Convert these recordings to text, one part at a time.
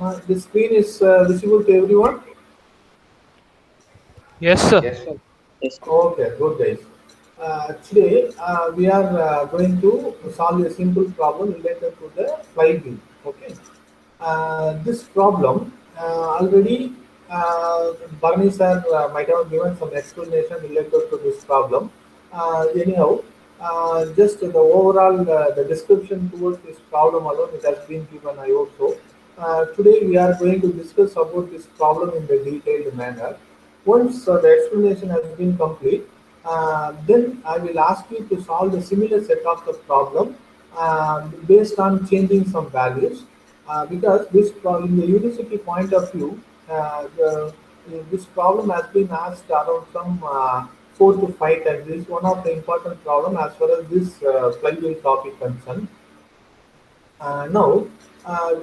The screen is visible to everyone. Yes, sir. Yes, sir. Okay, good guys. Today we are going to solve a simple problem related to the flywheel. Okay. This problem already Barney sir might have given some explanation related to this problem. Anyhow, just the overall the description towards this problem alone it has been given. I hope so. Today we are going to discuss about this problem in the detailed manner. Once the explanation has been complete, then I will ask you to solve the similar set of the problem based on changing some values. Because this in the university point of view, this problem has been asked around some 4 to 5 times. This is one of the important problem as far as this flywheel topic concerned. Now,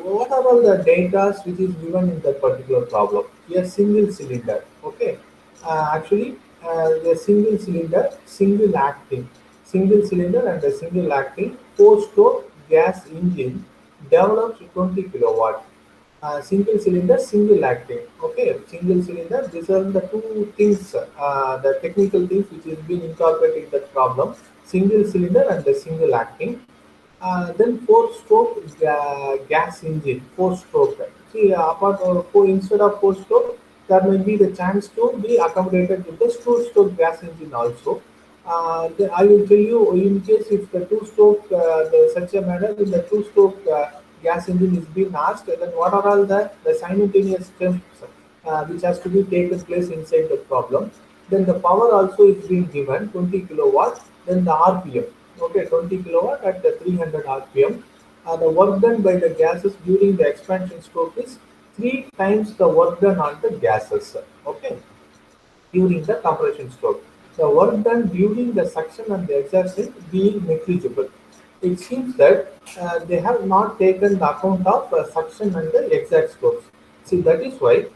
what are all the data which is given in that particular problem? A single cylinder, okay. Actually, a single cylinder, single cylinder and a single acting four-stroke gas engine develops 20 kilowatt. Single cylinder, single acting. Okay, single cylinder. These are the two things, the technical things which is being incorporated in that problem. Single cylinder and the single acting. Then four-stroke gas engine, four-stroke. See, instead of four-stroke, there may be the chance to be accommodated with the two-stroke gas engine also. Then I will tell you in case if the two-stroke, such a manner in the two-stroke gas engine is being asked, then what are all the simultaneous steps which has to be taken place inside the problem. Then the power also is being given 20 kilowatt. Then the RPM, okay, 20 kilowatt at the 300 RPM. The work done by the gases during the expansion stroke is 3 times the work done on the gases. Okay, during the compression stroke. The work done during the suction and the exhaustion being negligible. It seems that they have not taken the account of suction and the exhaust strokes. See, that is why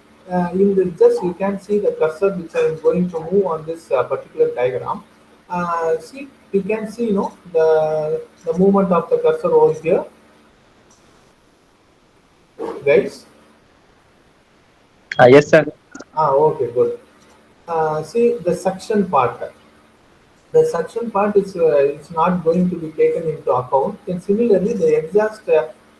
in the just you can see the cursor which I am going to move on this particular diagram. See, you can see, the movement of the cursor over here, guys. Yes, sir. Okay, good. See the suction part. The suction part is not going to be taken into account. And similarly, the exhaust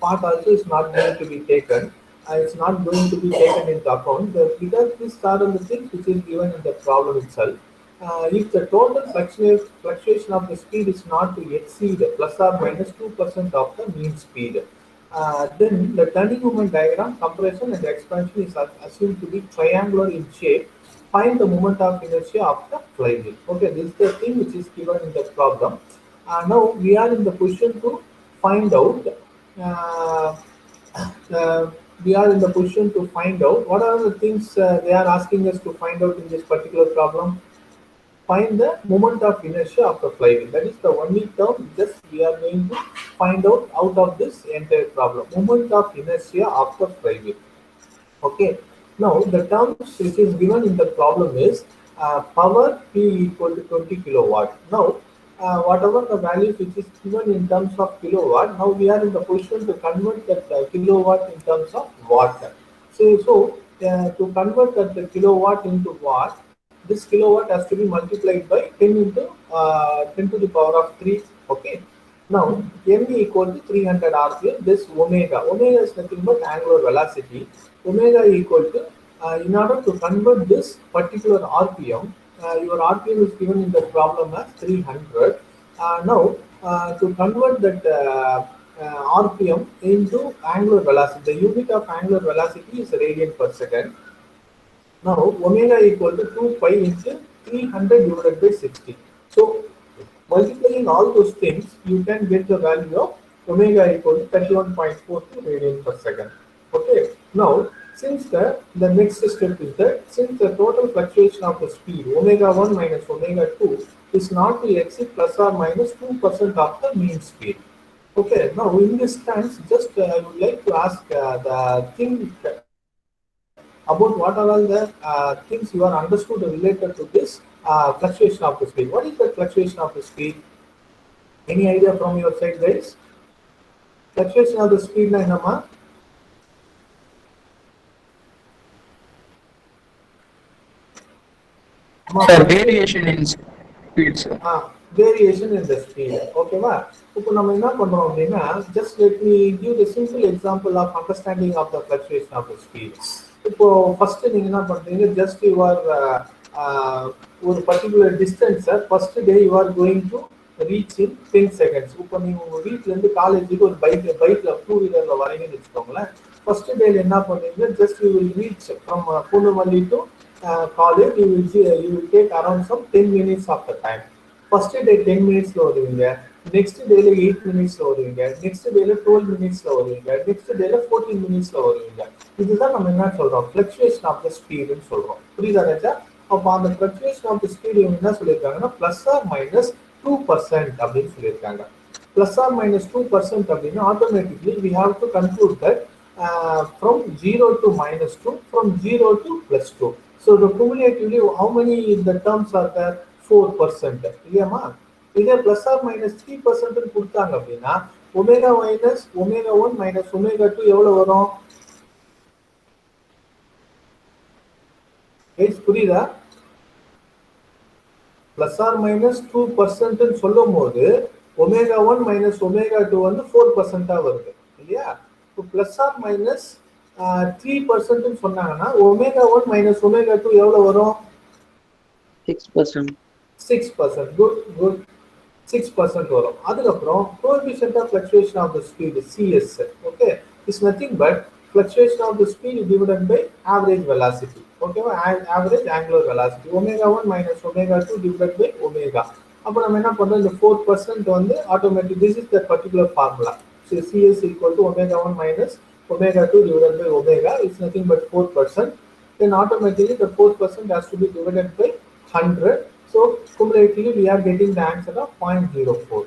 part also is not going to be taken. It's not going to be taken into account because these are the things which is given in the problem itself. If the total fluctuation of the speed is not to exceed plus or minus 2% of the mean speed, then the turning moment diagram, compression and expansion is assumed to be triangular in shape. Find the moment of inertia of the flywheel. Okay, this is the thing which is given in the problem. Now we are in the position to find out. Uh, we are in the position to find out what are the things they are asking us to find out in this particular problem. Find the moment of inertia of the flywheel. That is the only term just we are going to find out of this entire problem. Moment of inertia of the flywheel. Okay. Now the terms which is given in the problem is power P equal to 20 kilowatt. Now whatever the value which is given in terms of kilowatt, now we are in the position to convert that kilowatt in terms of watt. So to convert that the kilowatt into watt, this kilowatt has to be multiplied by 10 into 10 to the power of 3. Okay. Now, m equal to 300 rpm, this omega. Omega is nothing but angular velocity. Omega equal to, in order to convert this particular rpm, your rpm is given in the problem as 300. Now, to convert that rpm into angular velocity, the unit of angular velocity is radian per second. Now, omega equal to 2 pi into 300 divided by 60. So, multiplying all those things, you can get the value of omega equal to 31.42 radian per second. Okay. Now, since the next step is that since the total fluctuation of the speed omega 1 minus omega 2 is not to exceed plus or minus 2% of the mean speed. Okay. Now, in this stance, just I would like to ask the thing about what are all the things you are understood related to this fluctuation of the speed. What is the fluctuation of the speed? Any idea from your side, guys? Fluctuation of the speed line, Amma? Sir, variation in speed, sir. Variation in the speed. ஓகேவா? இப்போ நம்ம என்ன பண்றோம் அப்படின்னா, just let me give the simple example of understanding of the fluctuation of the speed. இப்போ first நீங்க என்ன பண்றீங்க, just you are ஒரு particular distance first day you are going to reach in 10 seconds. இப்போ நீங்க உங்க வீட்ல இருந்து காலேஜுக்கு ஒரு பைக்ல 2 வீலர்ல வரீங்கன்னு வச்சுக்கோங்களேன். ஃபர்ஸ்ட் டேல என்ன பண்றீங்க, just you will reach from Punnamalli to college, you will take around some 10 minutes of the time. First day 10 minutes வருவீங்க, next டேல 8 minutes வருவீங்க, next டேல 12 minutes வருவீங்க, next டேல 14 minutes வருவீங்க. இதுதான் நம்ம என்ன சொல்றோம், fluctuation of the speed ன்னு சொல்றோம். புரியுதா ராஜா? அப்ப அந்த fluctuation of the speed இவங்க என்ன சொல்லியிருக்காங்கன்னா plus or minus 2% அப்படின்னு சொல்லியிருக்காங்க. Plus or minus 2% அப்படின்னா automatically we have to conclude that from 0 to minus 2, from 0 to plus 2. So the cumulatively how many the terms are there? 4%. இல்லையாமா? இதே plus or minus 3% கொடுத்தாங்க அப்படின்னா omega minus omega 1 minus omega 2 எவ்வளவு வரும்? புரியுதா? Plus R minus 2% சொல்லும் போது omega 1 minus omega 2 வந்து 4% வருது இல்லையா? இப்போ பிளஸ் ஆர் மைனஸ் 3% சொன்னாங்கன்னா ஒமேகா 1 மைனஸ் ஒமேகா 2 எவ்வளவு வரும்? 6%. 6%. Good good. 6% வரும். அதுக்கப்புறம் coefficient of fluctuation of the speed CS, okay, is nothing but fluctuation of the speed divided by average velocity. Okay, average angular velocity. Omega 1 minus omega 2 divided by omega. அப்போ நம்ம என்ன பண்றோம், இந்த 4% வந்து automatic, this is the particular formula. So CS equal to omega 1 minus omega 2 divided by omega is nothing but 4%. Then automatically the 4% has to be divided by 100. So cumulatively we are getting the answer of 0.04.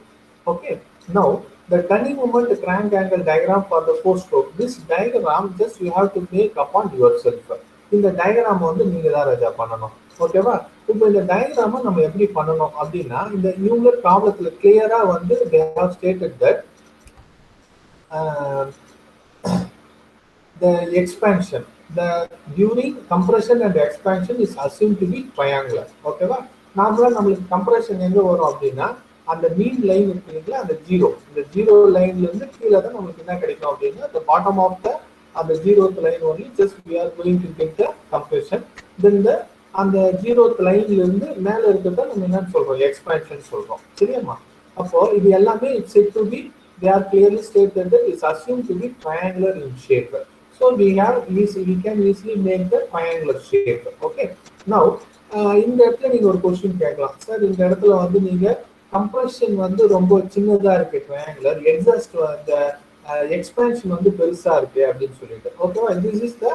Okay. Now the turning moment crank angle diagram for the 4-stroke. This diagram just you have to make upon yourself. இந்த diagram வந்து நீங்க தான் ராஜா பண்ணணும். ஓகேவா? இப்போ இந்த diagram நம்ம எப்படி பண்ணணும் அப்படின்னா, இந்த நியூமர் ப்ராப்ளத்துல கிளியரா வந்து they have stated that the expansion, the during compression and expansion is assumed to be triangular. ஓகேவா? நார்மலா நம்மளுக்கு கம்ப்ரஷன் எங்க வரும் அப்படின்னா அந்த மீன் லைன் இருக்குங்களா, அந்த ஜீரோ, இந்த ஜீரோ லைன்ல இருந்து கீழே தான் நம்மளுக்கு என்ன கிடைக்கும் அப்படின்னா the bottom of the அந்த zeroth line only just we are going to get the compression. Then the அந்த ஜீரோத் லைன்ல இருந்து மேல இருக்கிறத நம்ம என்னன்னு சொல்றோம், எக்ஸ்பான்ஷன் சொல்றோம். சரியாமா? அப்போ இது எல்லாமே it's said to be, they are clearly stated that it's assumed to be triangular in shape. So we can easily make the triangular shape. Okay. Now இந்த இடத்துல நீங்க ஒரு கொஸ்டின் கேட்கலாம், சார் இந்த இடத்துல வந்து நீங்க கம்ப்ரஷன் வந்து ரொம்ப சின்னதா இருக்கு ட்ரையாங்குலர், எக்ஸாஸ்ட் அந்த எக்ஸ்பான்ஷன் வந்து பெருசா இருக்கு அப்படின்னு சொல்லிட்டு. ஓகேவா? This is the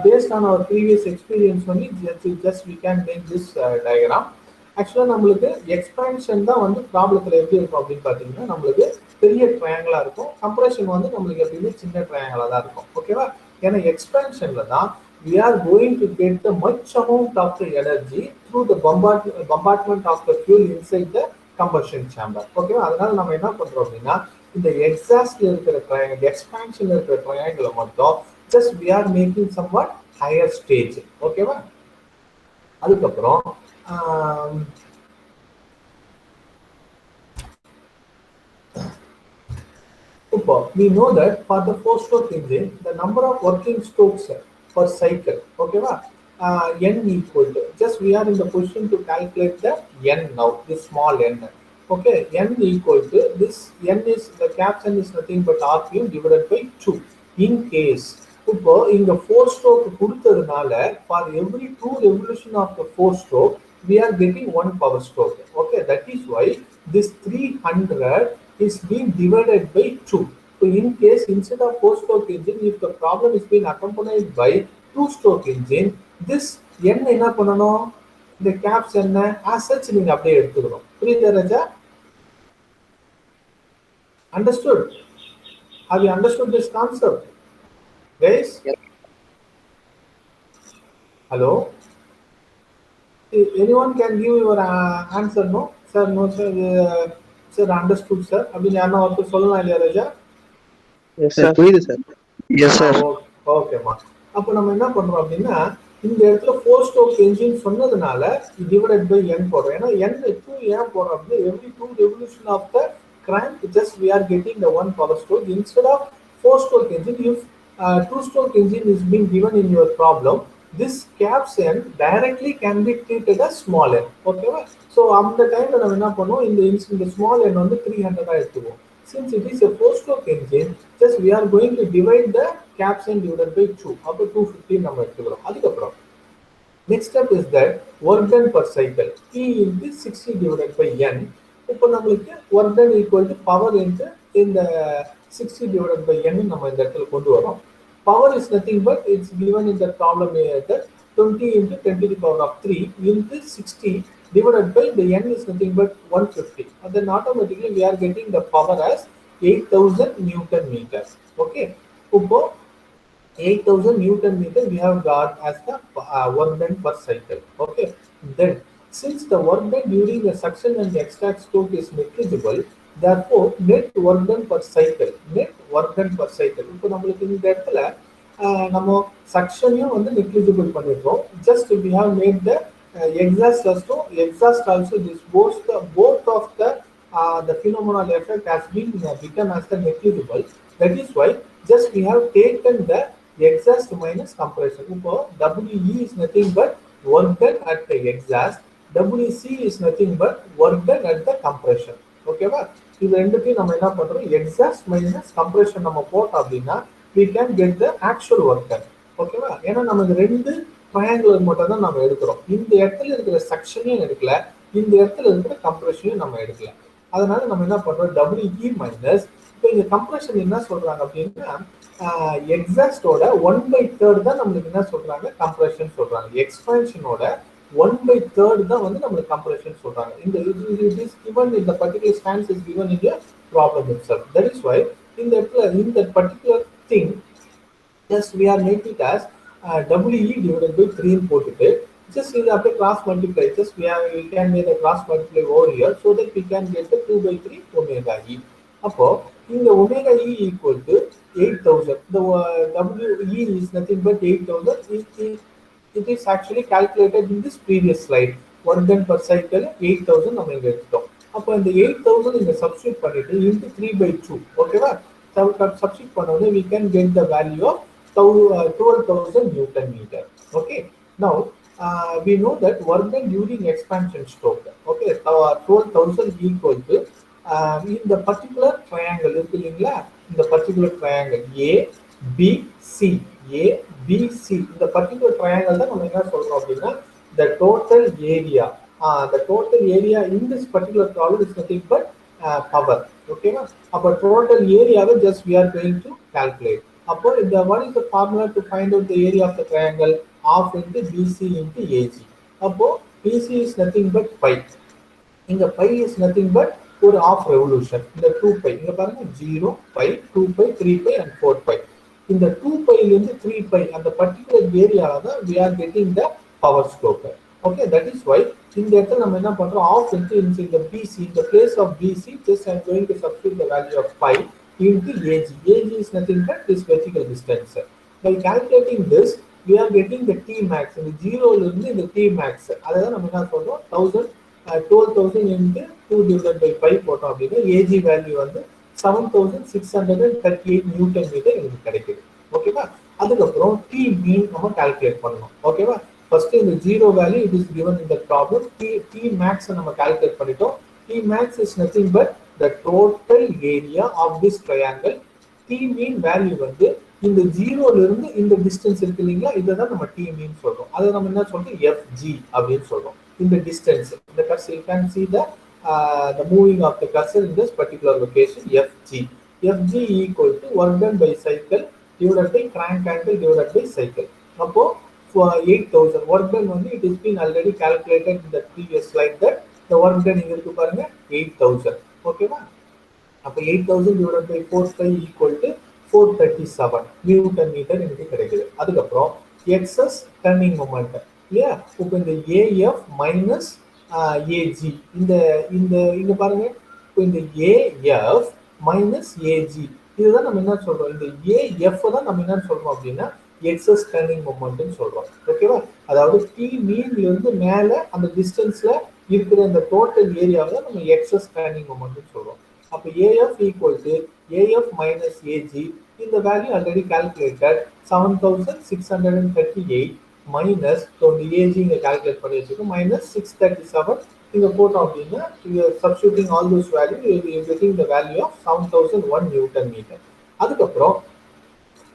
based on our previous experience பண்ணி just we can make this diagram. ஆக்சுவலா நம்மளுக்கு எக்ஸ்பான்ஷன் தான் வந்து ப்ராப்ளத்துல எப்படி இருக்கும் அப்படின்னு பாத்தீங்கன்னா நம்மளுக்கு பெரிய ட்ரையாங்கிளா இருக்கும், கம்ப்ரஷன் வந்து நம்மளுக்கு எப்படியுமே சின்ன ட்ரையாங்கிளா தான் இருக்கும். ஓகேவா? ஏன்னா எக்ஸ்பான்ஷன்ல தான் we are going to get the much amount of the energy through the bombardment of the fuel inside the combustion chamber. ஓகேவா? அதனால நம்ம என்ன பண்றோம் அப்படின்னா இந்த எக்ஸாஸ்ட்ல இருக்கிற ட்ரையாங்கிள், எக்ஸ்பான்ஷன்ல இருக்கிற ட்ரையாங்கிளை மட்டும் just we are making somewhat higher stage. ஓகேவா? அதுக்கப்புறம் we know that for the 4-stroke engine the number of working strokes per cycle, okay va, n equal to, just we are in the position to calculate the n now, this small n. Okay, n equal to this, n is the caption is nothing but rpm divided by 2. In case இப்போ இங்க 4-stroke கொடுத்ததுனால for every 2 revolution of the 4-stroke we are getting 1 power stroke. Okay, that is why this 300 is being divided by 2. So in case instead of 4-stroke engine, if the problem is being accompanied by 2-stroke engine, this n என்ன பண்ணணும், இந்த caps என்ன as such நீங்க அப்படியே எடுத்துக்கணும். புரியுதா ராஜா? Understood? Have you understood this concept, guys? Hello? Anyone can give your answer? No sir, no sir, sir understood sir. அப்படின்னு யாரா ஒருத்தர் சொல்லலாம் இல்லையா ராஜா? Yes sir. புரியுது சார். Yes sir. ஓகேமா. அப்போ நம்ம என்ன பண்றோம் அப்படின்னா இந்த இடத்துல 4 ஸ்ட்ரோக் என்ஜின் சொன்னதுனால டிவைடட் பை n போடுறோம். ஏன்னா n 2 ஏன் போடுறோம் அப்படின்னா every 2 revolution of the crank just we are getting the one power stroke instead of 4 stroke engine. If 2 stroke engine is being given in your problem, this caps n directly can be treated as small n. ஓகேவா? So அந்த டைம்ல நம்ம என்ன பண்ணுவோம், இந்த small n வந்து 300 எடுத்துக்குவோம். Since it is a 4 stroke engine, just we are going to divide the caps n divided by 2. அப்போ 250 நம்ம எடுத்துக்கிறோம். அதுக்கப்புறம் next step is that work done per cycle P into 60 divided by n. இப்போ நம்மளுக்கு work done equal to power into இந்த 60 divided by n நம்ம இந்த இடத்துல கொண்டு வரோம். Power is nothing but it's given in the problem that 20 into 10 to the power of 3 into 60 divided by the n is nothing but 150. And then automatically we are getting the power as 8000 Newton meters. Okay. இப்போ 8000 Newton meter we have got as the work done per cycle. Okay. Then since the work done during the suction and the extract stroke is negligible, therefore net work done per cycle, இப்போ நம்மளுக்கு இந்த இடத்துல நம்ம சக்ஷனையும் வந்து negligible பண்ணிடுறோம். Just we have made the exhaust also this both of the phenomenal effect has been become as the negligible. That is why just we have taken the exhaust minus compression. இப்போ WE is nothing but work done at the exhaust, WC is nothing but work done at the compression. ஓகேவா? இது ரெண்டுத்தையும் நம்ம என்ன பண்றோம், exhaust minus compression நம்ம போட்டோம் அப்படின்னா we can get the actual work done. ஓகேவா? ஏன்னா நமக்கு ரெண்டு ட்ரையாங்குலர் மட்டும் தான் நம்ம எடுக்கிறோம். இந்த இடத்துல இருக்கிற செக்ஷனையும் எடுக்கல, இந்த இடத்துல இருக்கிற கம்ப்ரெஷனையும் நம்ம எடுக்கல. அதனால நம்ம என்ன பண்றோம், WE மைனஸ், இப்போ இங்க கம்ப்ரெஷன் என்ன சொல்றாங்க அப்படின்னா எக்ஸாஸ்டோட 1/3 தான் நம்மளுக்கு என்ன சொல்றாங்க, கம்ப்ரெஷன் சொல்றாங்க. எக்ஸ்பான்ஷனோட 1/3 தான் வந்து நம்மளுக்கு கம்ப்ரெஷன் சொல்றாங்க. இந்த it is given in the particular stance is given in the problem itself. That is why இந்த இடத்துல இந்த particular thing just we are making it as WE divided by 3 போட்டுட்டு just இதை அப்படியே cross multiply, just we can make a cross multiply over here so that we can get the 2/3 omega E. அப்போ இந்த omega E equal to 8000. The WE is nothing but 8000. It is actually calculated in this previous slide. Work done per cycle 8000 நம்ம இங்க எடுத்துட்டோம். அப்போ இந்த 8000 இங்க substitute பண்ணிட்டு into 3/2. ஓகேவா? சப்ஸ்டிட்யூட் பண்ணோம்னா we can get the value of 12,000 Newton meter. Okay. Now we know that work done during expansion stroke. Okay. 12,000 equal to in the particular triangle இருக்கு இல்லைங்களா, இந்த particular triangle ABC, இந்த particular triangle தான் நம்ம என்ன சொல்றோம் அப்படின்னா the total area in this particular problem is nothing but power. ஓகேவா? அப்போ total area just we are going to calculate. அப்போ இந்த what is the formula to find out the area of the triangle? Half into BC into AG. அப்போ BC is nothing but pi. இங்க pi is nothing but ஒரு half revolution. இந்த 2 pi இங்க பாருங்க 0 pi 2 pi 3 pi and 4 pi. இந்த 2 pi இருந்து 3 pi அந்த particular area தான் we are getting the power stroke. Okay, that is why இந்த இடத்துல நம்ம என்ன பண்றோம், half into in the BC, in the place of BC just I am going to substitute the value of pi into AG. AG is nothing but this vertical distance. By calculating this we are getting the T max. இந்த 0 ல இருந்து இந்த T max அத நம்ம என்ன சொல்றோம் 12,000 into 2 divided by 5 போட்டோம் அப்படின்னா AG வேல்யூ வந்து 7638 நியூட்டன் மீட்டர் எனக்கு கிடைக்குது. ஓகேவா? அதுக்கப்புறம் T mean நம்ம கால்குலேட் பண்ணணும். ஓகேவா? ஃபர்ஸ்ட் இந்த 0 value it is given in the problem. T max நம்ம கால்குலேட் பண்ணிட்டோம். T max is nothing but the total area of this triangle. T mean value வந்து இந்த 0 ல இருந்து இந்த டிஸ்டன்ஸ் இருக்கு இல்லைங்களா, இதை தான் நம்ம T mean சொல்றோம். அதை நம்ம என்ன சொல்றோம், FG அப்படின்னு சொல்றோம். இந்த டிஸ்டன்ஸ், இந்த cursor you can see the moving of the cursor in this particular location, FG equal to work done by cycle divided by crank angle divided by cycle. அப்போ for 8000 work done வந்து it has been already calculated in the previous slide that the work done இங்க இருக்கு பாருங்க 8000. ஓகேவா? அப்போ 8000 divided by 4 equal to 437 Newton metre எனக்கு கிடைக்குது. அதுக்கப்புறம் excess turning moment இல்லையா, இப்போ இந்த AF மைனஸ் AG இந்த இங்க பாருங்க, இப்போ இந்த AF மைனஸ் AG இதுதான் நம்ம என்ன சொல்றோம், இந்த AF தான் நம்ம என்ன சொல்றோம் அப்படின்னா எக்ஸஸ் டர்னிங் மொமெண்ட்னு சொல்றோம். ஓகேவா? அதாவது டி மீன்ல இருந்து மேல அந்த டிஸ்டன்ஸ்ல இருக்கிற அந்த டோட்டல் ஏரியாவை நம்ம எக்ஸஸ் டர்னிங் மொமெண்ட்னு சொல்றோம். அப்போ AF equal to AF minus AG, இந்த வேல்யூ ஆல்ரெடி கால்குலேட்டட் 7638 மைனஸ் இந்த ஏஜி இங்க கால்குலேட் பண்ணி வச்சிருக்கோம் மைனஸ் 637 இங்க போட்டோம் அப்படின்னா substituting all those value you getting the value of 7001 newton metre. அதுக்கப்புறம்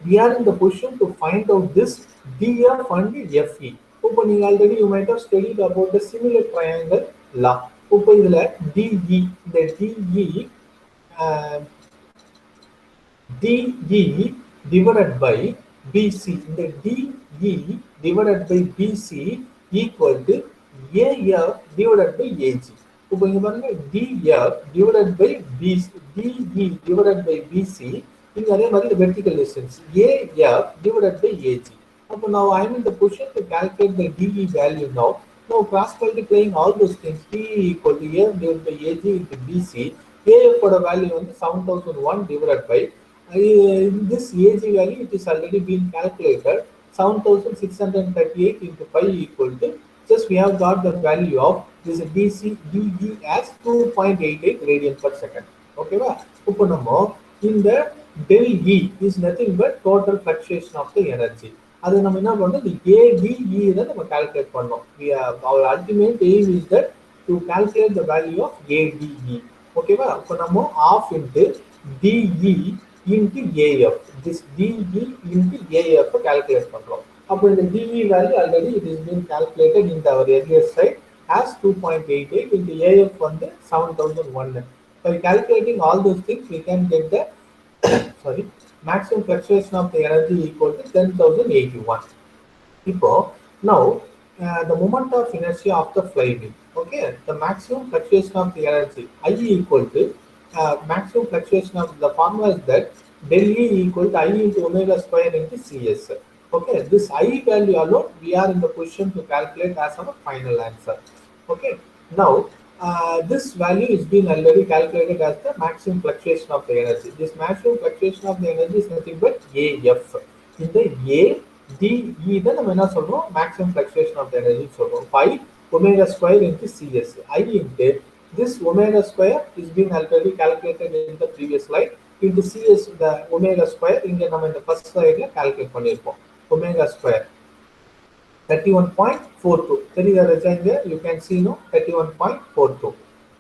we are in the position to find out this DF and FE. இப்போ நீங்க already you might have studied about the similar triangle law. இப்போ இதுல DE, இந்த DE divided by BC, இந்த DE divided by BC equal to AF divided by AG. இப்போ இங்க பாருங்க DF divided by BC, DE divided by BC, இங்க அதே மாதிரி vertical distance AF divided by AG. அப்போ now I am in the position to calculate the DE value now. Now cross multiplying all those things, DE equal to AF divided by AG into BC. AF ஓட value வந்து 7001 divided by this AG value, it is already been calculated 7638 into pi equal to, just we have got the value of this DC DE as 2.88 radian per second. Okay va? இப்போ நம்ம இந்த del E is nothing but total fluctuation of the energy. அது நம்ம என்ன பண்ணோம், the ADE தான் நம்ம calculate பண்ணோம். Our ultimate aim is that to calculate the value of ADE. Okay va? இப்போ நம்ம half into DE into AF, this DE into AF calculate பண்றோம். அப்போ இந்த DE value already it is been calculated in our earlier slide as 2.88 into AF வந்து 7001. By calculating all those things we can get the sorry maximum fluctuation of the energy equal to 10,081. இப்போ now the moment of inertia of the flywheel, okay, the maximum fluctuation of the energy I equal to maximum fluctuation of the formula is that del E equal to I into omega square into CS. Okay, this I value alone we are in the position to calculate as our final answer. Okay, now this value is being already calculated as the maximum fluctuation of the energy. This maximum fluctuation of the energy is nothing but AF. In the ADE then நம்ம என்ன சொல்றோம், maximum fluctuation of the energy சொல்றோம், pi omega square into CS. I into this omega square is being already calculated in the previous slide into CS, the omega square இங்க நம்ம இந்த first slideல calculate பண்ணிருப்போம். Omega square 31.42 தெரியுதா ராஜா? இங்க you can see no 31.42.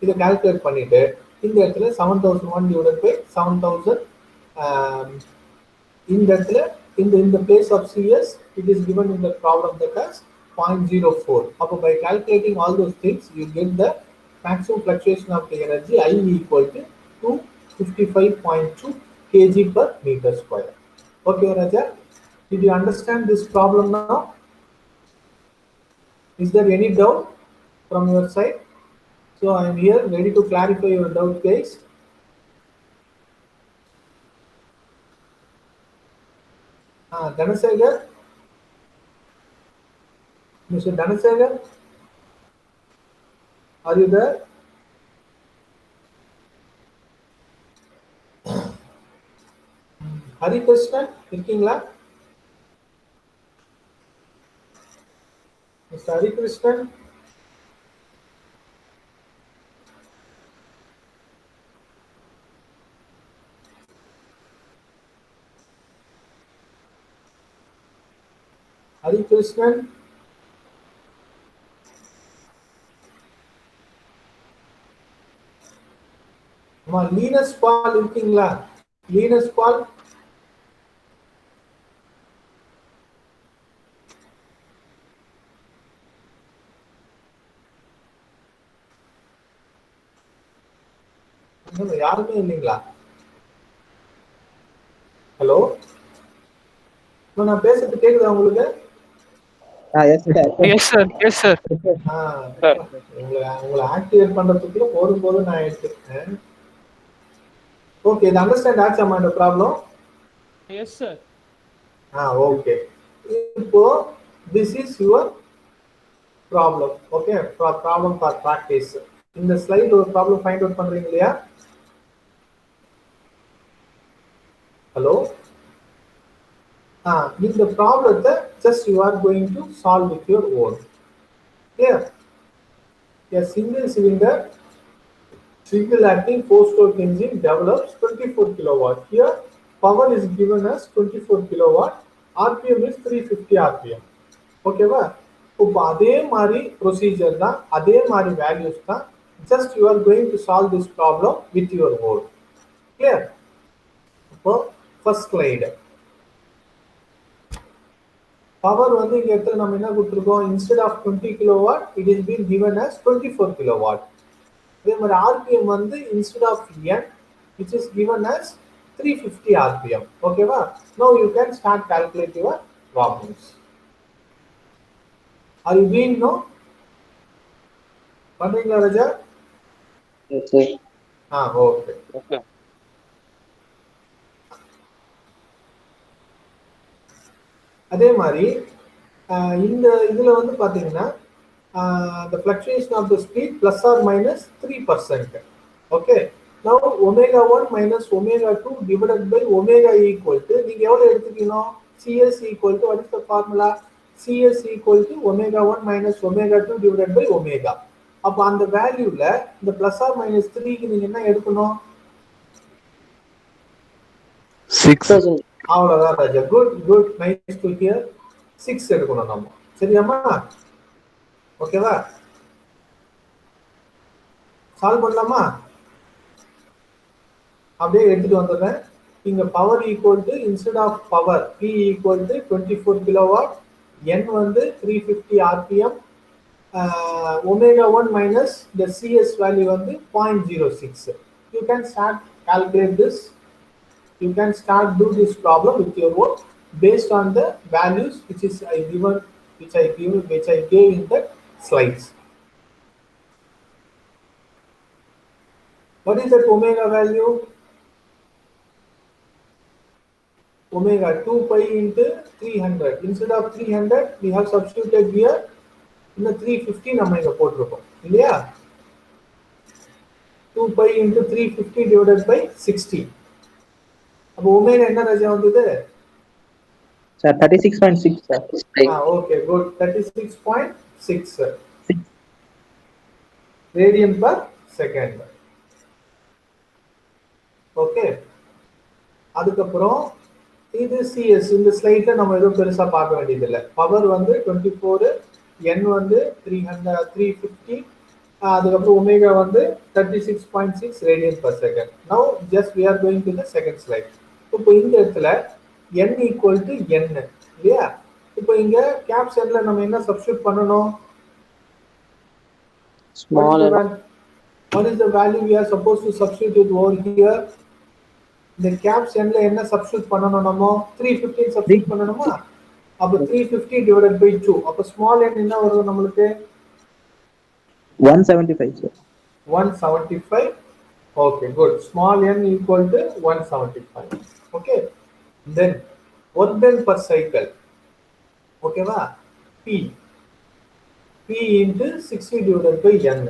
இத calculate பண்ணிட்டு இந்த இடத்துல 7001 divided by 7000 இந்த இடத்துல in the place of CS it is given in the problem that as 0.04. அப்போ by calculating all those things you get the maximum fluctuation of the energy I equal to 255.2 kg per meter square. Okay Raja, did you understand this problem now? Is there any doubt from your side? So I am here ready to clarify your doubt, guys. Dhanasegar, Mr. Dhanasegar, are you there? Hari Krishnan, இருக்கீங்களா? Mr. Hari Krishnan, Hari Krishnan, Linus Paul இருக்கீங்களா? Linus Paul, யாருமே இல்லைங்களா? Hello, நான் பேசுறது கேக்குதா உங்களுக்கு? Yes sir, yes sir. உங்களை activate பண்றதுக்குள்ள போதும் நான் எடுத்துட்டேன். Okay, the understand ஆச்சா இந்த ப்ராப்ளம்? Yes sir. Okay. இப்போ this is your problem. Okay, problem for practice. இந்த ஸ்லைட் ஒரு ப்ராப்ளம் ஃபைண்ட் அவுட் பண்றீங்க இல்லையா? ஹலோ, இந்த ப்ராப்ளத்தை just you are going to solve with your own. Clear? A single cylinder single acting 4-stroke engine develops 24 kilowatt. Here power is given as 24 kilowatt, RPM is 350 RPM. ஓகேவா? இப்போ அதே மாதிரி procedure தான், அதே மாதிரி வேல்யூஸ் தான். Just you are going to solve this problem with your own. Clear? இப்போ first slide. Power வந்து இங்க இடத்துல நம்ம என்ன கொடுத்திருக்கோம், instead of 20 kilowatt it is being given as 24 kilowatt. அதே மாதிரி RPM வந்து instead of n which is given as 350 RPM. ஓகேவா? Now you can start calculate your problems. Are you doing no? பண்றீங்களா ராஜா? Yes, sir. ஓகே. Okay. அதே மாதிரி இந்த இதுல வந்து பாத்தீங்கன்னா the fluctuation of the speed plus or minus 3%. Okay. Now omega 1 minus omega 2 divided by omega equal to, நீங்க எவ்வளவு எடுத்துக்கணும், CS equal to, what is the formula? CS equal to omega 1 minus omega 2 divided by omega. அப்ப அந்த வேல்யூல இந்த plus or minus 3 க்கு நீங்க என்ன எடுக்கணும்? 6%. அவ்வளவுதான் ராஜா. Good nice to hear. 6 எடுக்கணும் நம்ம. சரியாமா? ஓகேவா? சால்வ் பண்ணலாமா? அப்படியே எடுத்துட்டு வந்துடுறேன். இங்க power equal to, instead of power P equal to 24 kilowatt, N வந்து 350 RPM, omega 1 minus the CS value வந்து 0.06. You can start calculate this. You can start do this problem with your work based on the values which I gave in the slides. What is that omega value? Omega 2 pi into 300. Instead of 300 we have substituted here in the 350 நம்ம இங்க போட்டுருக்கோம் இல்லையா? 2 pi into 350 divided by 60. அப்ப omega என்ன ராஜா வந்தது? Sir, 36.6, sir. Okay, good. 36.6 radian per second. Okay. அதுக்கப்புறம் இது CS. இந்த ஸ்லைட்ல நம்ம எதுவும் பெருசா பார்க்க வேண்டியது இல்லை. பவர் வந்து 24, N வந்து 350, அதுக்கப்புறம் ஒமேகா வந்து 36.6 radian per second. Now just we are going to the second slide. இப்போ இந்த இடத்துல n equal to n இல்லையா? இப்போ இங்க கேப்ஸ் எண்ட்ல நம்ம என்ன சப்ஸ்டிட்யூட் பண்ணனும்? Small n. What is the value we are supposed to substitute over here? இந்த கேப்ஸ் எண்ட்ல என்ன சப்ஸ்டிட்யூட் பண்ணனும்? நம்ம 315 சப்ஸ்டிட்யூட் பண்ணனுமா? அப்ப 350 divided by 2. அப்ப ஸ்மால் n என்ன வரும் நமக்கு? 175, sir. 175. Okay, good. Small n equal to 175. Okay. Then work done per cycle. Okay, va? P into 60 divided by n.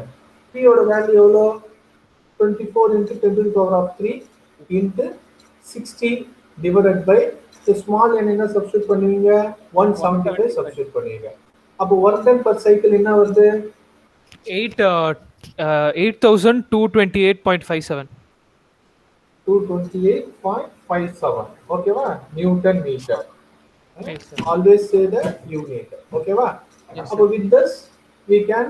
P oda value evlo? 24 into 10 to the power of 3 into 60 divided by the small n என்ன substitute பண்ணுவீங்க? 175 substitute பண்ணுவீங்க. அப்ப work done per cycle என்ன வருது? 8,228.57. 228.57. Okay, va? Newton meter. Yes, sir. Always say the unit. Okay, va? Yes, So with this we can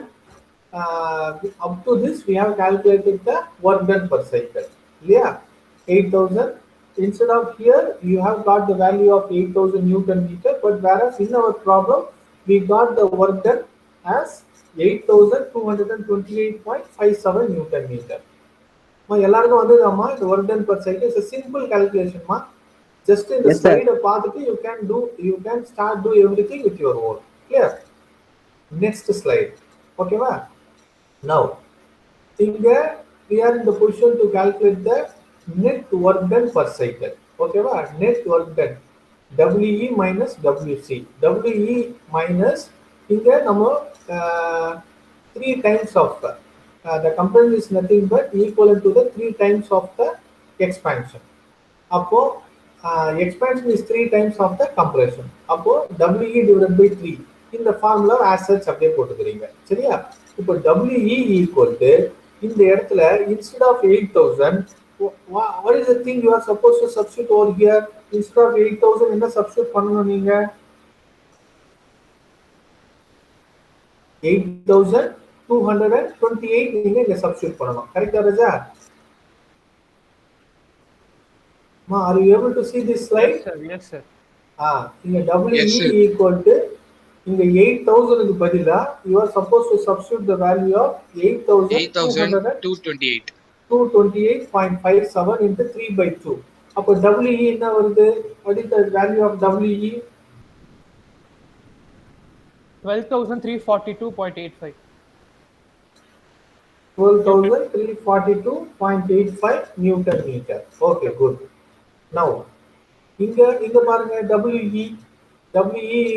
up to this we have calculated the work done per cycle. Yeah, 8,000. Instead of here you have got the value of 8,000 Newton meter, but whereas in our problem we got the work done as 8,228.57 Newton meter. எல்லாருக்கும் வந்துதாமா இந்த work done per cycle is a simple calculation ma. Just in the slide பார்த்துட்டு you can start do everything with your own. Clear? Next slide. Okay va? Now here we are in the position to calculate the net work done per cycle. Okay va? Net work done WE minus WC. WE minus here நம்ம 3 times of the component is nothing but equivalent to the 3 times of the expansion. அப்போ expansion is 3 times of the compression. அப்போ WE divided by 3 இந்த formula as such அப்படியே போட்டுக்கிறீங்க. சரியா? இப்போ WE equal to இந்த இடத்துல instead of 8000 what is the thing you are supposed to substitute over here? Instead of 8000 என்ன substitute பண்ணனும் நீங்க? 8228 நீங்க இங்க substitute பண்ணனும். கரெக்ட்டா ராஜா? Ma, are you able to see this slide? Yes, sir. Yes, sir. இங்க WE equal to இங்க 8000 க்கு பதிலா you are supposed to substitute the value of 8228 228.57 into 3 by 2. அப்போ WE என்ன வருது? What is the value of WE? 12,342.85. 12,342.85 Newton meter. Okay, good. Now, இங்க பாருங்க WE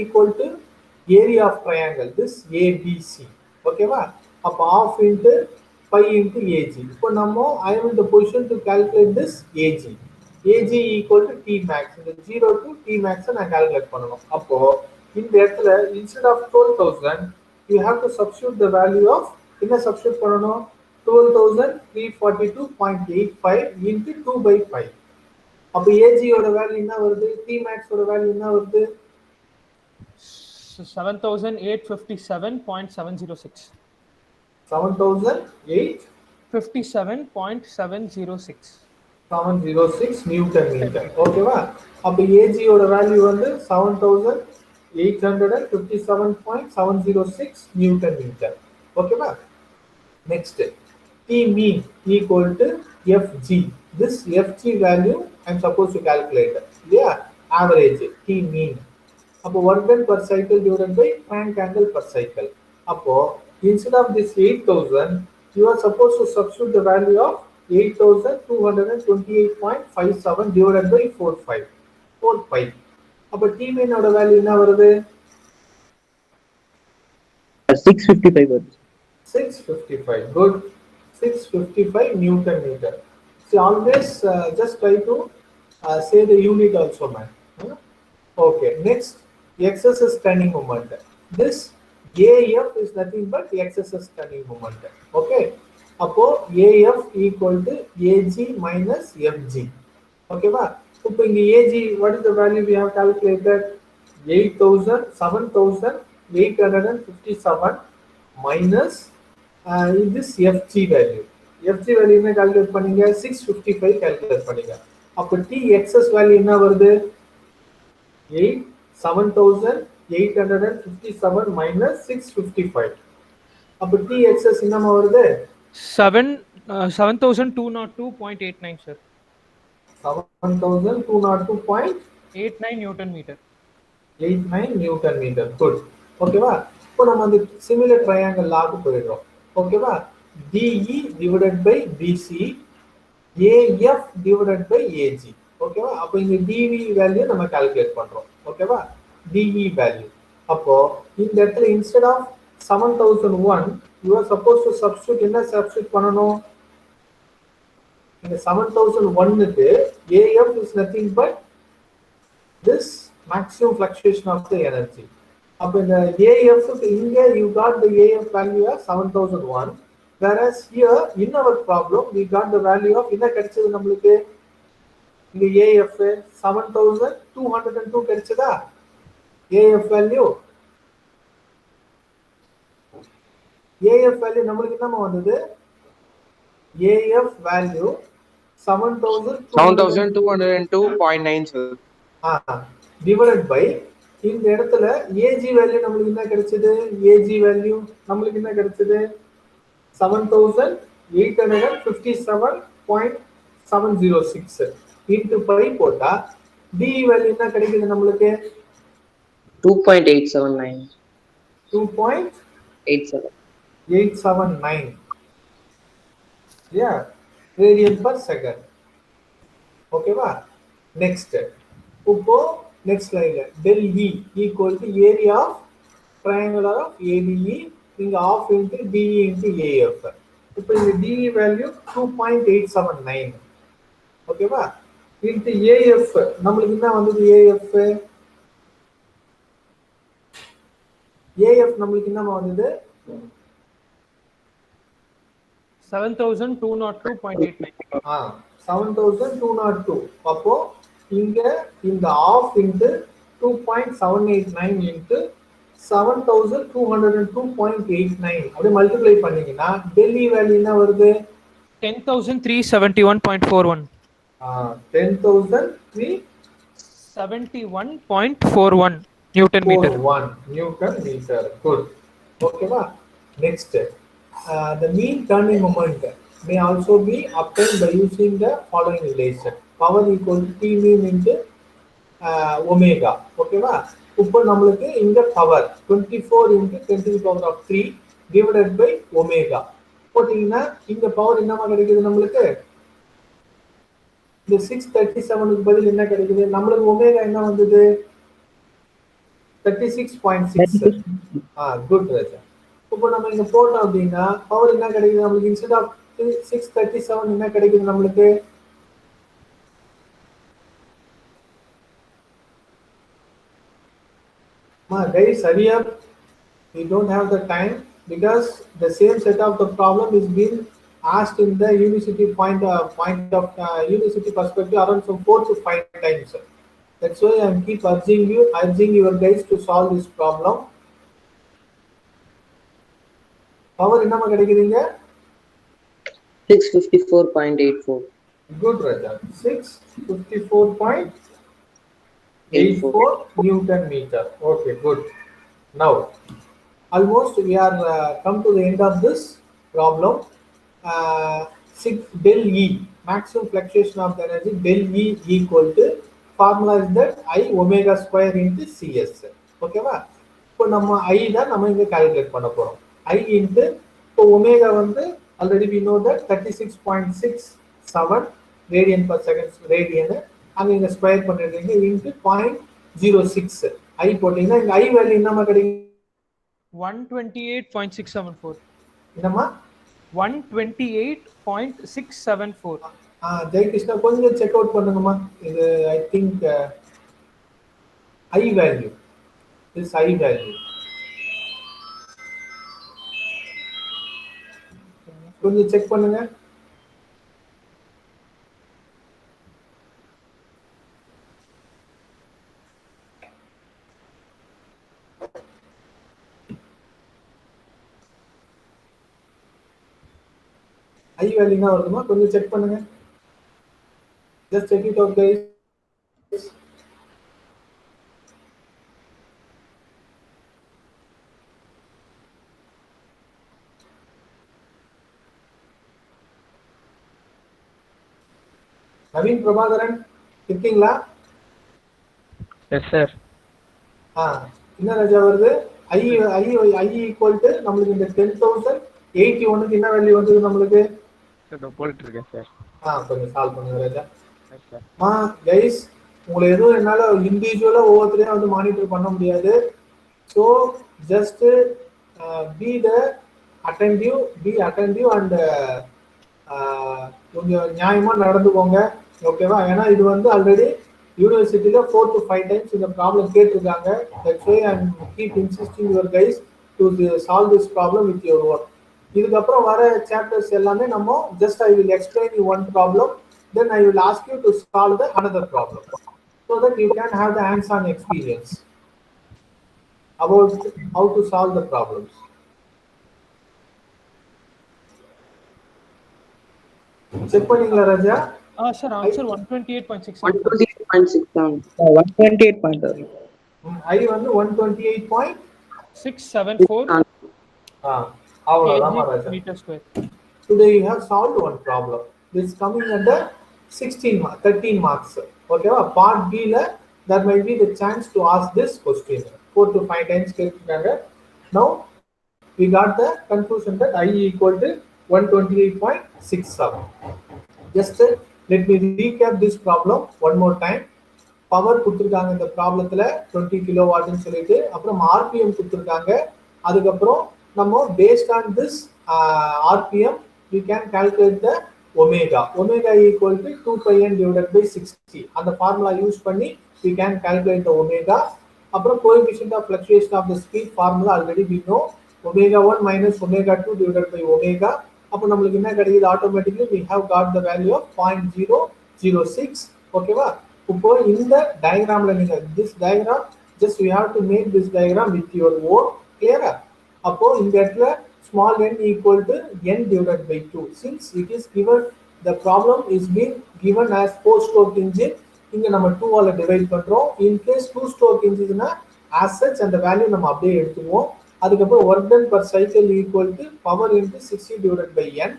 equal to area of triangle, this ABC. Okay va? அப்ப half into pi into AG. இப்போ நம்ம I am in the position to calculate this AG. AG equal to T max. இந்த 0 to T max நான் calculate பண்ணனும். அப்போ இந்த இடத்துல instead of 12,000 you have to substitute the value of என்ன substitute பண்ணனும்? 12,342.85 into 2 by 5. அப்ப AG ஓட வேல்யூ என்ன வருது? T max ஓட வேல்யூ என்ன வருது? 7,857.706. 7,857.706 706 Newton meter. ஓகேவா? அப்ப AG ஓட வேல்யூ வந்து 7,857.706 Newton meter. ஓகேவா? Next, T mean equal to FG. This FG value I am supposed to calculate. Yeah, average T mean. அப்போ work done per cycle divided by Frank angle per cycle. அப்போ instead of this 8000 you are supposed to substitute the value of 8228.57 divided by 45. அப்போ T mean ஓட value என்ன வருது? 655 வருது. 655. Good. 655 Newton meter. See, always just try to say the unit also, man. Okay. Next, excess turning moment. This AF is nothing but excess turning moment. Okay. Appo AF equal to AG minus FG. Okay, va? So in the AG, what is the value we have calculated? 7,857 minus this FG value. FG value என்ன calculate பண்ணீங்க? 655 calculate பண்ணீங்க. அப்ப T excess value என்ன வருது? 7,857 minus 655. அப்ப T excess என்னமா வருது? 7,202.89, sir. 7,202.89 Newton meter. 89 Newton meter. Good. ஓகேவா? இப்போ நம்ம அந்த சிமிலர் ட்ரையாங்கிள் லாக்கு போயிடுறோம். ஓகேவா? DE divided by BC, AF divided by AG. ஓகேவா? அப்போ இந்த DV வேல்யூ நம்ம கால்குலேட் பண்றோம். ஓகேவா? DE value. அப்போ இந்த இடத்துல instead of 7001 you are supposed to substitute என்ன substitute பண்ணனும்? இந்த 7001 க்கு AF is nothing but this maximum fluctuation of the energy. அப்ப இந்த AF க்கு இங்க you got the AF value as 7001, whereas here in our problem we got the value of என்ன கிடைச்சது நமக்கு? இந்த AF 7202 கிடைச்சதா? AF value நமக்கு என்னமா வந்தது? AF value 7202.9 divided by இந்த இடத்துல AG வேல்யூ நமக்கு என்ன கிடைச்சது? AG வேல்யூ நமக்கு என்ன கிடைச்சது? 7,857.706 into pi போட்டா DE வேல்யூ என்ன கிடைக்குது நமக்கு? 2.879. 2.879. Yeah, radian per second. ஓகேவா? Next, இப்போ next line del E equal to area of triangle of ADE இங்க half into DE into AF. இப்போ இந்த DE value 2.879. ஓகேவா? into AF நம்மளுக்கு என்ன வந்தது AF நம்மளுக்கு என்ன வந்தது 7202.89. 7202. அப்போ இங்க இந்த ஆஃப் இன்டு 2.789 இன்டு 7202.89 அப்படியே மல்டிப்ளை பண்ணீங்கன்னா டெல்லி வேல்யூ என்ன வருது 10,371.41. 10,371 Newton meter. Newton meter. Good. Okay, va? Next, the mean turning moment may also be obtained by using the following relation: power equal to T mean into omega. Okay, va? இப்போ நம்மளுக்கு இந்த power 24 into 10 to the power of 3 divided by omega போட்டீங்கன்னா இந்த power என்னமா கிடைக்குது நம்மளுக்கு இந்த 637 க்கு பதில் என்ன கிடைக்குது நம்மளுக்கு ஒமேகா என்ன வந்தது 36.6. குட் ராஜா. இப்போ நம்ம இங்க போட்டோம் அப்படின்னா பவர் என்ன கிடைக்குது நம்மளுக்கு இன்ஸ்டெட் ஆஃப் 637 என்ன கிடைக்குது நம்மளுக்கு guys, hurry up. We don't have the time because the same set of the problem is being asked in the university point of university perspective around some 4 to 5 times. That's why I keep urging your guys to solve this problem. Power என்னமா கிடைக்குதுங்க 654.84. Good Raja. 654.84 Newton meter. Okay, good. Now almost we are come to the end of this problem. 6 del E, maximum fluctuation of the energy, del E equal to formula is that I omega square into CS. Okay va? இப்போ நம்ம I தான் நம்ம இங்க calculate பண்ண போறோம். I into இப்போ omega வந்து already we know that 36.67 radian per second radian அங்க இங்க ஸ்கொயர் பண்ணிடுறீங்க into 0.06. I போட்டீங்கன்னா இங்க I வேல்யூ என்னமா கிடைக்கும் 128.674. என்னமா 128.674. ஜெயகிருஷ்ணா கொஞ்சம் செக் அவுட் பண்ணுங்கம்மா இது I think I value this I value கொஞ்சம் செக் பண்ணுங்க ஐ வேல்யூ என்ன வருதுமா கொஞ்சம் செக் பண்ணுங்க just check it out guys. Naveen Prabhakaran இருக்கீங்களா எஸ் சார் என்ன ராஜா வருது ஐ ஐ ஐ ஈக்குவல் டு நம்மளுக்கு இந்த 10,081 க்கு என்ன வேல்யூ வந்தது நம்மளுக்கு போட்டுட்டு இருக்கேன் சார் கொஞ்சம் சால்வ் பண்ணுங்க ராஜா கைஸ் உங்களை எதுவும் என்னால இண்டிவிஜுவலா ஒவ்வொருத்தரையும் வந்து மானிட்டர் பண்ண முடியாது so just be attentive and கொஞ்சம் நியாயமா நடந்துக்கோங்க ஓகேவா ஏன்னா இது வந்து ஆல்ரெடி யூனிவர்சிட்டியில 4 to 5 டைம்ஸ் இந்த ப்ராப்ளம் கேட்டிருக்காங்க that's why I am keep insisting your guys to solve this problem with your work இதுக்கப்புறம் வர சாப்டர்ஸ் எல்லாமே நம்ம just I will explain you one problem then I will ask you to solve the another problem so that you can have the hands-on experience about how to solve the problems. Check பண்ணீங்களா ராஜா sir answer 128.6 128.7. I வந்து 128.674 அவ்வளவுதான் ராஜா meter square. Today you have solved one problem. This coming under 13 marks. Okay, part B la there might be the chance to ask this question 4 to 5 times. Now we got the conclusion that I equal to 128.67. Just let me recap this problem one more time. Power கொடுத்திருக்காங்க இந்த ப்ராப்ளத்துல 20 kilowatt னு சொல்லிட்டு அப்புறம் RPM கொடுத்திருக்காங்க அதுக்கு அப்புறம் நம்ம based on this RPM we can calculate the omega. Omega equal to 2 pi n divided by 60. அந்த formula use பண்ணி we can calculate the omega. அப்புறம் coefficient of fluctuation of the speed formula already we know. Omega 1 minus omega 2 divided by omega. அப்போ நம்மளுக்கு என்ன கிடைக்குது automatically we have got the value of 0.006. ஓகேவா? இப்போ இந்த டயகிராம்ல நீங்க this diagram just we have to make this diagram with your own. Clear? அப்போ இந்த இடத்துல small n equal to n divided by 2. Since it is given, the problem is being given as 4-stroke engine. இங்க நம்ம 2 ஆல divide பண்றோம். In case 2-stroke engine னா as such அந்த value நம்ம அப்படியே எடுத்துவோம். அதுக்கப்புறம் work done per cycle equal to power into 60 divided by n.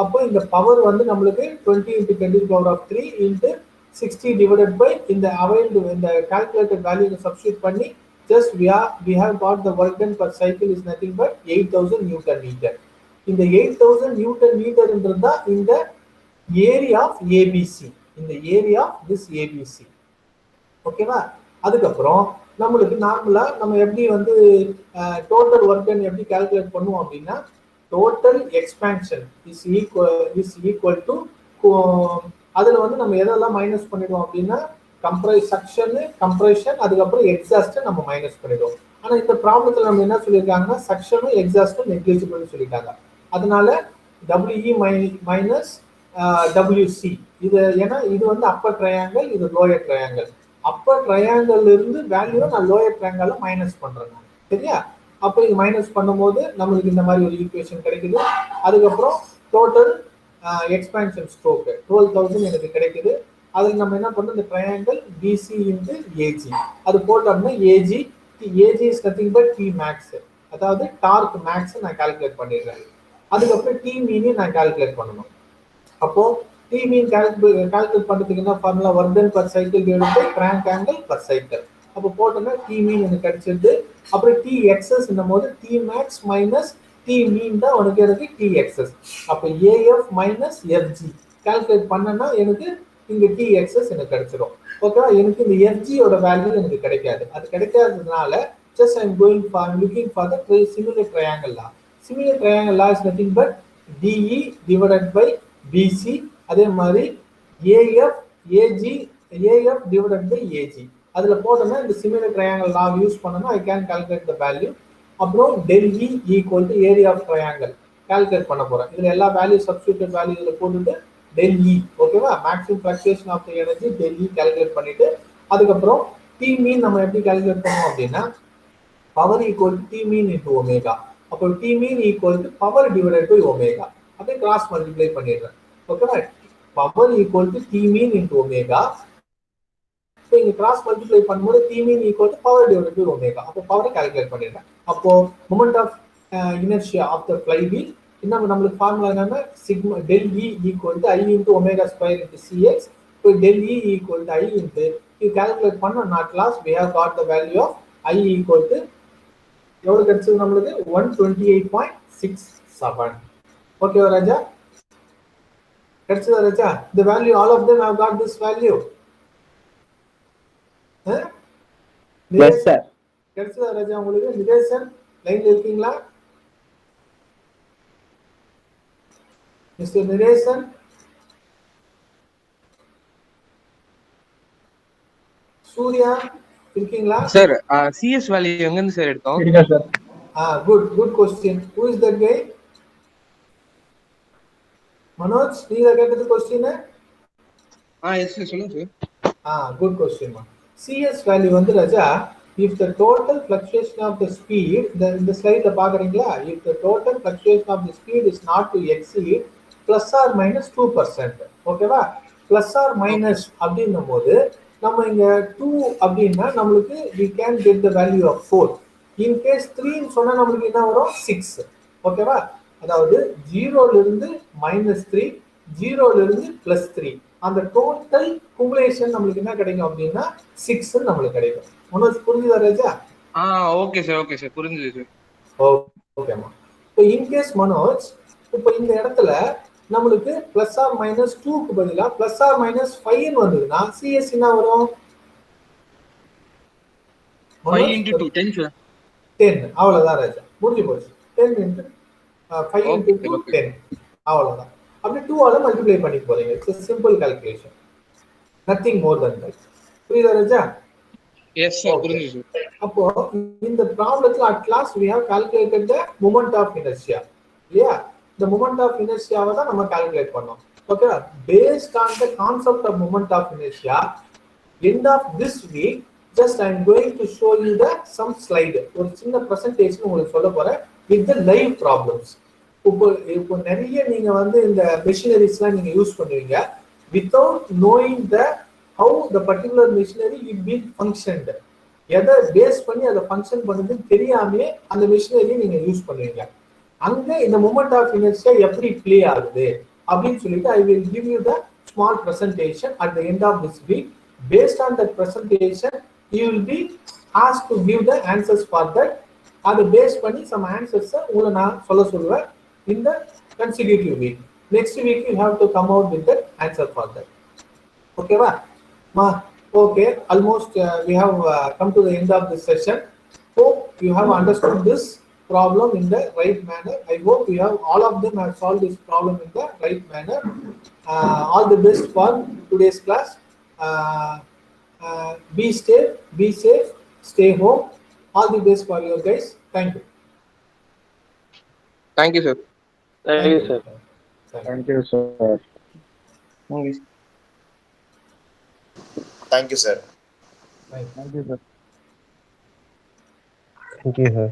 அப்போ இந்த பவர் வந்து நம்மளுக்கு 20 into 10 to the power of 3 into 60 divided by இந்த available இந்த calculated value substitute பண்ணி just we have got the work done per cycle is nothing but 8000 Newton meter. In the 8000 Newton meter என்றதா இந்த area of ABC. In the area of this ABC. ஓகேவா? அதுக்கப்புறம் நம்மளுக்கு நார்மலா நம்ம எப்படி வந்து டோட்டல் ஒர்க் டன் எப்படி கால்குலேட் பண்ணுவோம் அப்படின்னா total expansion is equal to அதுல வந்து நம்ம எதெல்லாம் மைனஸ் பண்ணிடுவோம் அப்படின்னா கம்ப்ரஷன் அதுக்கப்புறம் எக்ஸாஸ்ட் நம்ம மைனஸ் பண்ணிடுவோம். ஆனா இந்த ப்ராப்ளத்துல நம்ம என்ன சொல்லியிருக்காங்கன்னா சக்ஷனும் எக்ஸாஸ்டும் நெக்லிஜிபிள் சொல்லிட்டாங்க. அதனால WE மைனஸ் WC இது ஏன்னா இது வந்து அப்பர் ட்ரையாங்கிள், இது லோயர் ட்ரையாங்கிள். அப்பர் ட்ரையாங்கிள் இருந்து வேல்யூ நான் லோயர் ட்ரையாங்கிள் மைனஸ் பண்றேன். சரியா? அப்போ இது மைனஸ் பண்ணும்போது நம்மளுக்கு இந்த மாதிரி ஒரு ஈக்குவேஷன் கிடைக்குது. அதுக்கப்புறம் டோட்டல் எக்ஸ்பான்ஷன் ஸ்ட்ரோக் 12,000 எனக்கு கிடைக்குது. அதில் நம்ம என்ன பண்றோம், இந்த ட்ரையாங்கிள் BC into AG அது போட்டோம்னா AG is nothing but T max, அதாவது டார்க் மேக்ஸ் நான் கால்குலேட் பண்ணிடுறேன். அதுக்கப்புறம் T மீனையும் நான் கால்குலேட் பண்ணணும். அப்போ T மீன் கால்குலேட் பண்றதுக்கு என்ன formula, work done per cycle divided by crank angle per cycle. அப்போ போட்டோம்னா T மீன் எனக்கு கிடைச்சிருது. அப்புறம் T எக்ஸஸ் போது T max minus T mean தான் உனக்கு எனக்கு T எக்ஸஸ். அப்போ AF மைனஸ் FG கால்குலேட் பண்ணனா எனக்கு இங்க T எக்ஸஸ் எனக்கு கிடைச்சிரும். ஓகேவா? எனக்கு இந்த FG ஓட வேல்யூ எனக்கு கிடைக்காது. அது கிடைக்காததுனால just I'm looking for the similar triangle law. Similar triangle law is nothing but DE divided by BC. அதே மாதிரி AF divided by AG. அதுல போட்டோம்னா இந்த similar triangle law யூஸ் பண்ணனா I can calculate the value. அப்புறம் del E equal to area of triangle calculate பண்ண போறேன். இதுல எல்லா வேல்யூ சப்ஸ்டிட்யூட் வேல்யூ இதுல போட்டுட்டு del E, ஓகேவா? Maximum fluctuation of the energy del E calculate பண்ணிட்டு அதுக்கப்புறம் T மீன் நம்ம எப்படி கால்குலேட் பண்ணுவோம் அப்படின்னா power equal to T mean into omega. அப்போ T mean equal to power divided by omega. அப்படியே கிராஸ் மல்டிப்ளை பண்ணிடுறேன். ஓகேவா? Power equal to T mean into omega. இப்போ இங்க கிராஸ் மல்டிப்ளை பண்ணும்போது T mean equal to power divided by omega. அப்போ பவரை calculate பண்ணிடுறேன். அப்போ moment of inertia of the flywheel இன்னும் நம்மளுக்கு ஃபார்முலா என்னன்னா sigma del E equal to I into omega square into CX. So del E equal to I into you calculate பண்ணா not loss we have got the value of I equal to எவ்வளவு கிடைச்சது நம்மளுக்கு 128.67. Okay ராஜா, கிடைச்சதா ராஜா? The value all of them have got this value. Yes sir. கிடைச்சதா ராஜா உங்களுக்கு? நிதேசன் லைன்ல இருக்கீங்களா? Mr. Niresan, Surya, இருக்கீங்களா? சார் CS வேல்யூ எங்க இருந்து சார் எடுத்தோம்? சரிங்க sir. Good question. Who is that guy? Manoj, நீங்க கேட்டது क्वेश्चन? எஸ் சார், சொல்லுங்க sir. Good question. CS value வந்து ராஜா, if the total fluctuation of the speed, இந்த ஸ்லைட்ல பாக்குறீங்களா? If the total fluctuation of the speed is not to exceed plus or minus 2%. ஓகேவா? plus or minus அப்படின்னும் போது நம்ம இங்க 2 அப்படின்னா நம்மளுக்கு we can get the value of 4. in case 3 ன்னு சொன்னா நம்மளுக்கு என்ன வரும்? 6. ஓகேவா? அதாவது 0 ல இருந்து -3, 0 ல இருந்து +3 அந்த டோட்டல் குமுலேஷன் நம்மளுக்கு என்ன கிடைக்கும் அப்படின்னா 6 ன்னு நம்மளுக்கு கிடைக்கும். உனக்கு புரியுதா ராஜா? ஓகே சார் புரிஞ்சுது சார். ஓகேமா. இப்போ in case மனோஜ் இப்போ இந்த இடத்துல நம்மளுக்கு பிளஸ் ஆர் மைனஸ் 2க்கு பதிலா பிளஸ் ஆர் மைனஸ் 5 வந்ததுன்னா CS என்ன வரும்? 5 into 2 10 சார். 10. அவ்வளவுதான் ராஜா, முடிஞ்சு போச்சு. 10 into 5 into 2 10. அவ்வளவுதான். அப்படி 2 ஆல மல்டிப்ளை பண்ணி போறீங்க. It's a simple calculation, nothing more than that. புரியுதா ராஜா? Yes sir, Okay. புரிஞ்சுது சார். அப்போ இந்த ப்ராப்ளத்துல at last we have calculated the moment of inertia. இல்லையா? the moment of inertia தான் நம்ம கால்குலேட் பண்ணோம். Okay, based on the concept of moment of inertia, end of this week just I am going to show you the some slide, ஒரு சின்ன presentation உங்களுக்கு சொல்ல போறேன் with the live problems. இப்போ நிறைய நீங்க வந்து இந்த மெஷினரிஸ்லாம் நீங்க யூஸ் பண்ணுவீங்க without knowing the how the particular machinery will be functioned. எதை பேஸ் பண்ணி அதை ஃபங்க்ஷன் பண்ணுதுன்னு தெரியாமே அந்த மெஷினரி நீங்க யூஸ் பண்ணுவீங்க. அங்க இந்த மூமெண்ட் ஆஃப் இனர்ஷியா எப்படி ப்ளே ஆகுது அப்படின்னு சொல்லிட்டு I will give you the small presentation at the end of this week. Based on that presentation you will be ask to give the answers for that. அதை base பண்ணி some ஆன்சர்ஸை உங்களை நான் சொல்லுவேன் in the consecutive week. Next week you have to come out with the answer for that. Okay va? Okay, almost we have come to the end of this session. Hope you have understood this problem in the right manner. I hope you have all of them have solved this problem in the right manner. All the best for today's class. Be safe, stay home. All the best for you guys. Thank you. Thank you, sir. Thank you, sir. Thank you, sir. Thank you, sir. Thank you. Thank you, sir. Thank you, sir.